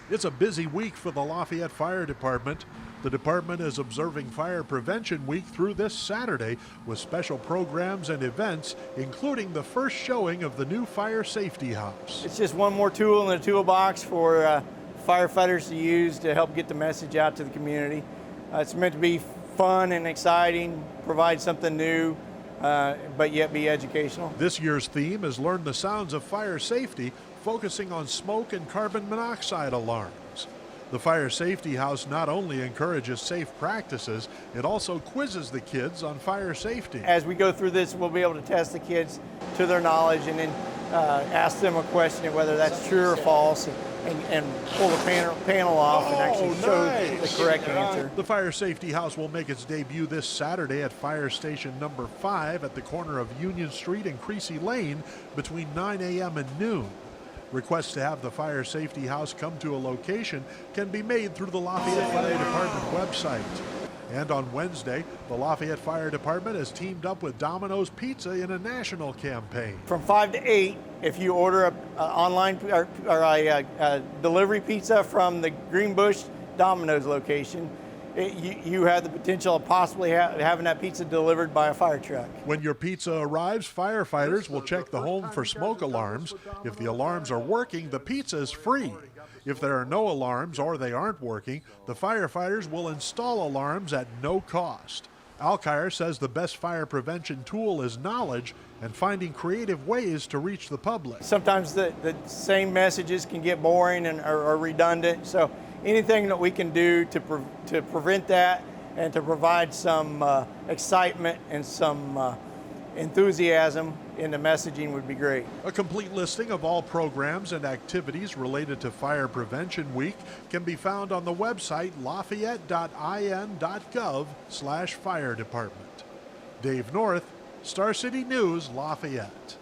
It's a busy week for the Lafayette Fire Department. The department is observing Fire Prevention Week through this Saturday with special programs and events, including the first showing of the new Fire Safety House. It's just one more tool in the toolbox for firefighters to use to help get the message out to the community. It's meant to be fun and exciting, provide something new, but yet be educational. This year's theme is Learn the Sounds of Fire Safety, focusing on smoke and carbon monoxide alarms. The Fire Safety House not only encourages safe practices, it also quizzes the kids on fire safety. As we go through this, we'll be able to test the kids to their knowledge and then ask them a question whether that's true or false, and pull the panel off and actually show the correct answer. The Fire Safety House will make its debut this Saturday at Fire Station number 5 at the corner of Union Street and Creasy Lane between 9 a.m. and noon. Requests to have the Fire Safety House come to a location can be made through the Lafayette Fire Department website. And on Wednesday, the Lafayette Fire Department has teamed up with Domino's Pizza in a national campaign. From 5 to 8, if you order a online or a delivery pizza from the Greenbush Domino's location, you have the potential of possibly having that pizza delivered by a fire truck. When your pizza arrives, firefighters will check the home for smoke alarms. If the alarms are working, the pizza is free. If there are no alarms or they aren't working, the firefighters will install alarms at no cost. ALKIRE says the best fire prevention tool is knowledge and finding creative ways to reach the public. Sometimes the same messages can get boring or redundant, so anything that we can do to prevent that and to provide some excitement and some enthusiasm in the messaging would be great. A complete listing of all programs and activities related to Fire Prevention Week can be found on the website lafayette.in.gov/fire department. Dave North, Star City News, Lafayette.